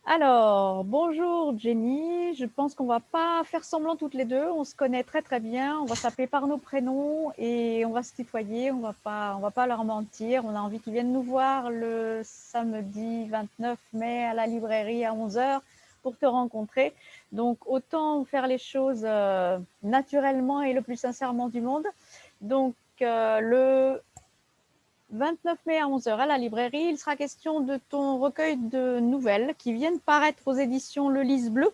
Alors, bonjour Jenny. Je pense qu'on va pas faire semblant toutes les deux. On se connaît très très bien. On va s'appeler par nos prénoms et on va se tutoyer. On va pas leur mentir. On a envie qu'ils viennent nous voir le samedi 29 mai à la librairie à 11 heures pour te rencontrer. Donc, autant faire les choses naturellement et le plus sincèrement du monde. Donc, le 29 mai à 11 heures à la librairie, il sera question de ton recueil de nouvelles qui vient de paraître aux éditions Le Lys Bleu,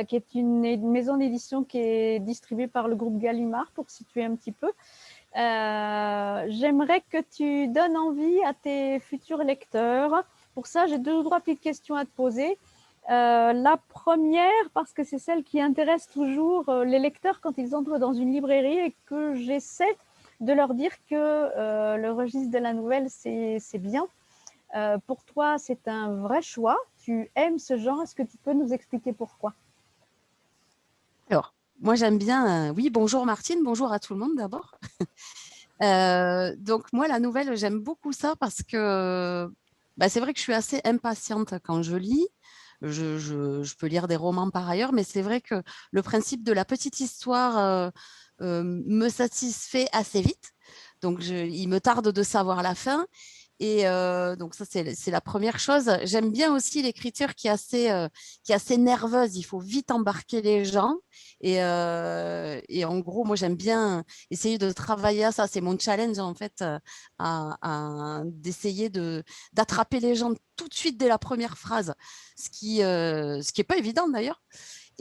qui est une maison d'édition qui est distribuée par le groupe Gallimard, pour situer un petit peu. J'aimerais que tu donnes envie à tes futurs lecteurs. Pour ça, j'ai 2 ou 3 petites questions à te poser. La première, parce que c'est celle qui intéresse toujours les lecteurs quand ils entrent dans une librairie et que j'essaie de leur dire que le registre de la nouvelle, c'est bien. Pour toi, c'est un vrai choix. Tu aimes ce genre. Est-ce que tu peux nous expliquer pourquoi? Alors, moi j'aime bien. Oui, bonjour Martine, bonjour à tout le monde d'abord. Donc moi la nouvelle, j'aime beaucoup ça parce que c'est vrai que je suis assez impatiente quand je lis. Je peux lire des romans par ailleurs, mais c'est vrai que le principe de la petite histoire me satisfait assez vite. Donc il me tarde de savoir la fin. Et donc ça, c'est la première chose. J'aime bien aussi l'écriture qui est assez nerveuse. Il faut vite embarquer les gens. Et en gros, moi, j'aime bien essayer de travailler à ça. C'est mon challenge, en fait, d'essayer d'attraper les gens tout de suite dès la première phrase, ce qui est pas évident d'ailleurs.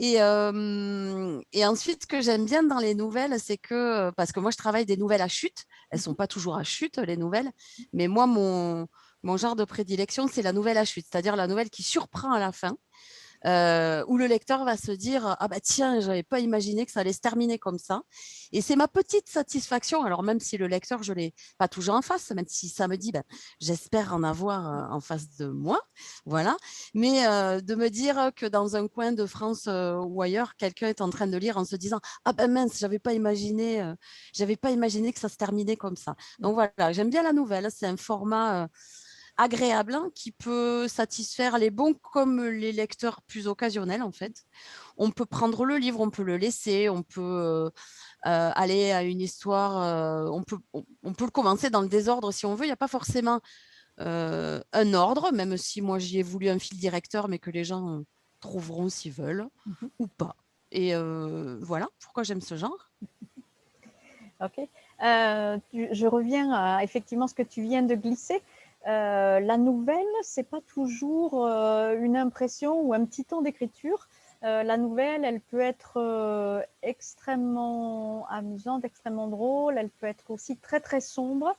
Et ensuite, ce que j'aime bien dans les nouvelles, c'est que, parce que moi, je travaille des nouvelles à chute, elles ne sont pas toujours à chute, les nouvelles, mais moi, mon genre de prédilection, c'est la nouvelle à chute, c'est-à-dire la nouvelle qui surprend à la fin, où le lecteur va se dire ah bah tiens, j'avais pas imaginé que ça allait se terminer comme ça. Et c'est ma petite satisfaction. Alors même si le lecteur je l'ai pas toujours en face, même si ça me dit ben, j'espère en avoir en face de moi, voilà. Mais de me dire que dans un coin de France ou ailleurs, quelqu'un est en train de lire en se disant ah ben mince, j'avais pas imaginé que ça se terminait comme ça. Donc voilà, j'aime bien la nouvelle. C'est un format agréable hein, qui peut satisfaire les bons comme les lecteurs plus occasionnels en fait. On peut prendre le livre, on peut le laisser, on peut aller à une histoire, on peut le commencer dans le désordre si on veut. Il n'y a pas forcément un ordre, même si moi j'y ai voulu un fil directeur, mais que les gens trouveront s'ils veulent ou pas. Et voilà pourquoi j'aime ce genre. Ok. Je reviens à effectivement ce que tu viens de glisser. La nouvelle, c'est pas toujours une impression ou un petit temps d'écriture. La nouvelle, elle peut être extrêmement amusante, extrêmement drôle. Elle peut être aussi très très sombre.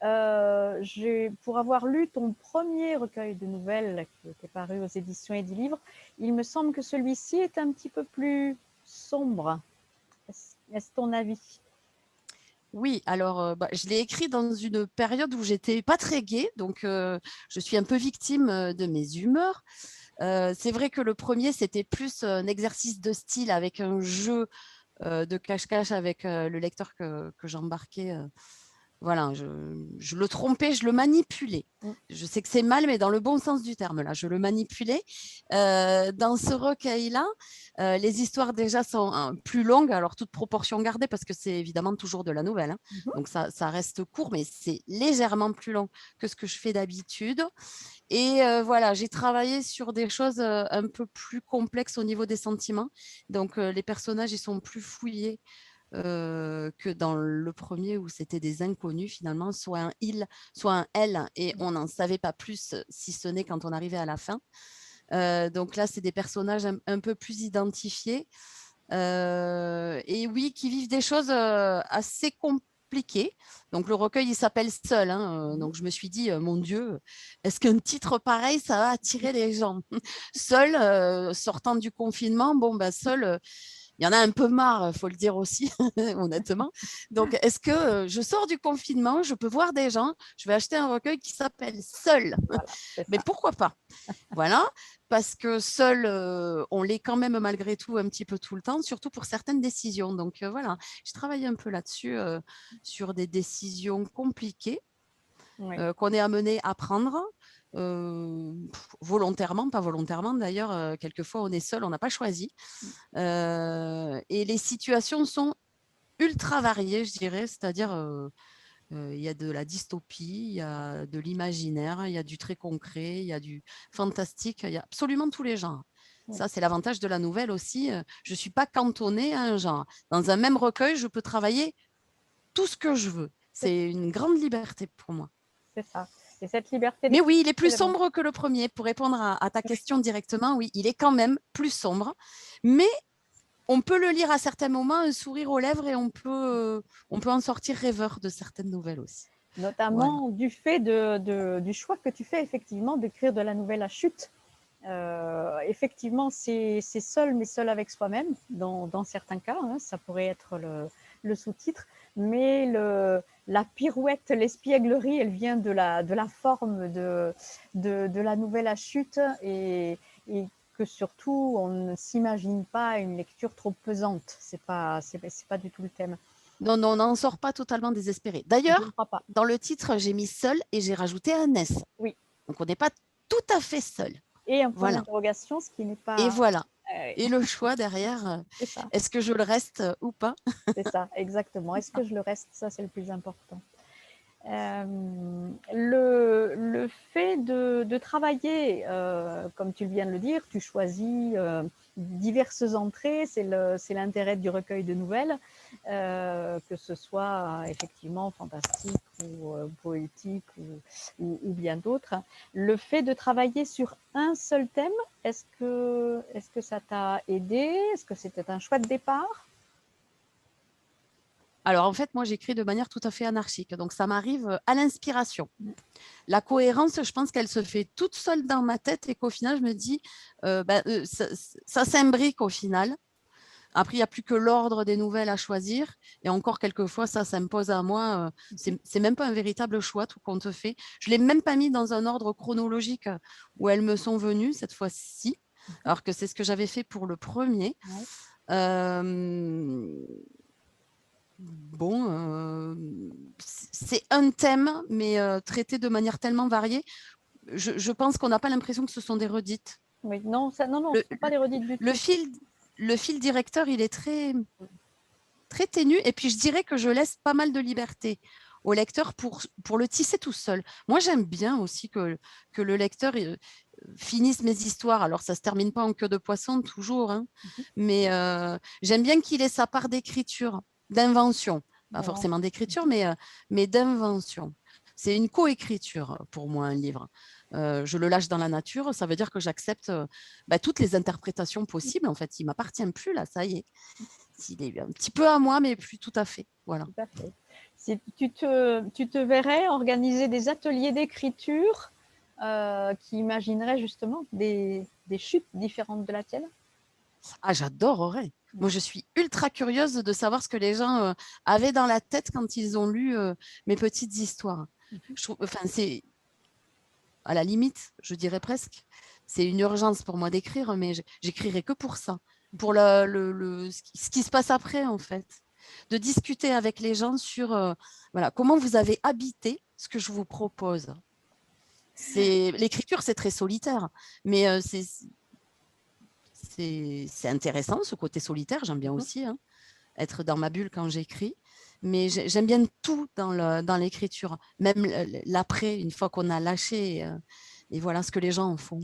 Pour avoir lu ton premier recueil de nouvelles qui était paru aux éditions Edilivre, il me semble que celui-ci est un petit peu plus sombre. Est-ce ton avis? Oui, alors je l'ai écrit dans une période où j'étais pas très gaie, donc je suis un peu victime de mes humeurs. C'est vrai que le premier, c'était plus un exercice de style avec un jeu de cache-cache avec le lecteur que j'embarquais. Voilà, je le trompais, je le manipulais. Mm. Je sais que c'est mal, mais dans le bon sens du terme, là, je le manipulais. Dans ce recueil-là, les histoires déjà sont plus longues, alors toute proportion gardée, parce que c'est évidemment toujours de la nouvelle. Hein. Mhm. Donc ça reste court, mais c'est légèrement plus long que ce que je fais d'habitude. Et voilà, j'ai travaillé sur des choses un peu plus complexes au niveau des sentiments. Donc les personnages, ils sont plus fouillés que dans le premier où c'était des inconnus finalement, soit un il, soit un elle, et on n'en savait pas plus si ce n'est quand on arrivait à la fin. Donc là, c'est des personnages un peu plus identifiés et oui, qui vivent des choses assez compliquées. Donc le recueil, il s'appelle Seul. Hein, donc je me suis dit, mon Dieu, est-ce qu'un titre pareil, ça va attirer les gens? Seul, sortant du confinement, bon, ben, seul, il y en a un peu marre, il faut le dire aussi, honnêtement. Donc, est-ce que je sors du confinement, je peux voir des gens, je vais acheter un recueil qui s'appelle Seul. Voilà, c'est Mais ça. pourquoi pas? Voilà, parce que seul, on l'est quand même malgré tout un petit peu tout le temps, surtout pour certaines décisions. Donc voilà, je travaille un peu là-dessus, sur des décisions compliquées Oui. qu'on est amené à prendre. volontairement, pas volontairement d'ailleurs, quelquefois on est seul, on n'a pas choisi. Et les situations sont ultra variées, je dirais, c'est-à-dire il y a de la dystopie, il y a de l'imaginaire, il y a du très concret, il y a du fantastique, il y a absolument tous les genres. Oui. Ça, c'est l'avantage de la nouvelle aussi. Je ne suis pas cantonnée à un genre. Dans un même recueil, je peux travailler tout ce que je veux. C'est une grande liberté pour moi. C'est ça. Et cette liberté Mais oui, il est d'expression, plus c'est vraiment- sombre que le premier. Pour répondre à ta Oui, question directement, oui, il est quand même plus sombre. Mais on peut le lire à certains moments, un sourire aux lèvres, et on peut en sortir rêveur de certaines nouvelles aussi. Voilà. notamment du fait du choix que tu fais effectivement d'écrire de la nouvelle à chute. Effectivement, c'est seul, mais seul avec soi-même, dans certains cas, hein, ça pourrait être le sous-titre, mais la pirouette, l'espièglerie, elle vient de la forme de la nouvelle à chute, et que surtout, on ne s'imagine pas une lecture trop pesante. C'est pas du tout le thème. Non, non, on n'en sort pas totalement désespéré. Je ne D'ailleurs, crois pas. dans le titre, j'ai mis seul et j'ai rajouté un S. Oui. Donc, on n'est pas tout à fait seul. Et un point Voilà. d'interrogation, ce qui n'est Et pas... voilà. euh, Et le choix derrière, c'est ça, est-ce que je le reste ou pas? c'est ça, exactement. Est-ce que je le reste? Ça, c'est le plus important. Le fait de travailler, comme tu viens de le dire, tu choisis diverses entrées, c'est l'intérêt du recueil de nouvelles, que ce soit effectivement fantastique ou poétique ou bien d'autres. Le fait de travailler sur un seul thème, est-ce que ça t'a aidé? Est-ce que c'était un choix de départ? Alors, en fait, moi, j'écris de manière tout à fait anarchique. Donc, ça m'arrive à l'inspiration. La cohérence, je pense qu'elle se fait toute seule dans ma tête et qu'au final, je me dis, ça s'imbrique au final. Après, il n'y a plus que l'ordre des nouvelles à choisir. Et encore, quelquefois, ça s'impose à moi. C'est même pas un véritable choix, tout compte fait. Je ne l'ai même pas mis dans un ordre chronologique où elles me sont venues cette fois-ci, alors que c'est ce que j'avais fait pour le premier. Ouais. Bon, c'est un thème, mais traité de manière tellement variée. Je pense qu'on n'a pas l'impression que ce sont des redites. Oui, non, non, ce Le, ne sont pas des redites du le, tout. fil, le fil directeur, il est très, très ténu. Et puis, je dirais que je laisse pas mal de liberté au lecteur pour le tisser tout seul. Moi, j'aime bien aussi que le lecteur finisse mes histoires. Alors, ça ne se termine pas en queue de poisson toujours, hein, mais j'aime bien qu'il ait sa part d'écriture, d'invention. Pas forcément d'écriture, mais d'invention. C'est une coécriture pour moi, un livre. Je le lâche dans la nature, ça veut dire que j'accepte toutes les interprétations possibles. En fait, il ne m'appartient plus, là, ça y est. Il est un petit peu à moi, mais plus tout à fait. Voilà. Tout à fait. Si tu te verrais organiser des ateliers d'écriture qui imagineraient justement des chutes différentes de la tienne? Ah, j'adorerais. Moi, je suis ultra curieuse de savoir ce que les gens avaient dans la tête quand ils ont lu mes petites histoires. Enfin, c'est à la limite, je dirais presque, c'est une urgence pour moi d'écrire, mais j'écrirai que pour ça, pour ce qui se passe après, en fait. De discuter avec les gens sur voilà, comment vous avez habité ce que je vous propose. L'écriture, c'est très solitaire, mais c'est intéressant, ce côté solitaire, j'aime bien aussi, hein, être dans ma bulle quand j'écris, mais j'aime bien tout dans l'écriture, même l'après, une fois qu'on a lâché, et voilà ce que les gens en font.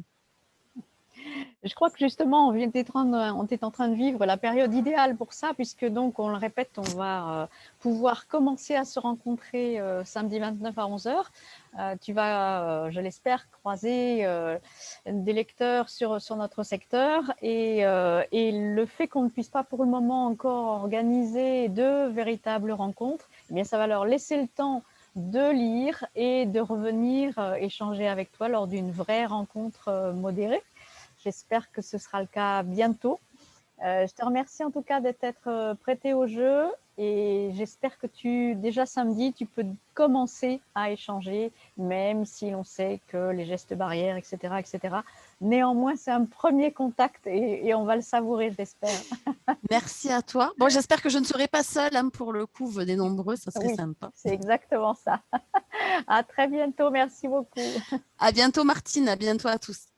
Je crois que justement, on est en train de vivre la période idéale pour ça, puisque donc, on le répète, on va pouvoir commencer à se rencontrer samedi 29 à 11h. Tu vas, je l'espère, croiser des lecteurs sur notre secteur, et le fait qu'on ne puisse pas pour le moment encore organiser de véritables rencontres, eh bien, ça va leur laisser le temps de lire et de revenir échanger avec toi lors d'une vraie rencontre modérée. J'espère que ce sera le cas bientôt. Je te remercie en tout cas d'être prêté au jeu, et j'espère que déjà samedi, tu peux commencer à échanger, même si l'on sait que les gestes barrières, etc., etc. Néanmoins, c'est un premier contact, et on va le savourer, j'espère. Merci à toi. Bon, j'espère que je ne serai pas seule, hein, pour le coup, venez nombreux, ça serait Oui, sympa. c'est exactement ça. À très bientôt. Merci beaucoup. À bientôt, Martine. À bientôt à tous.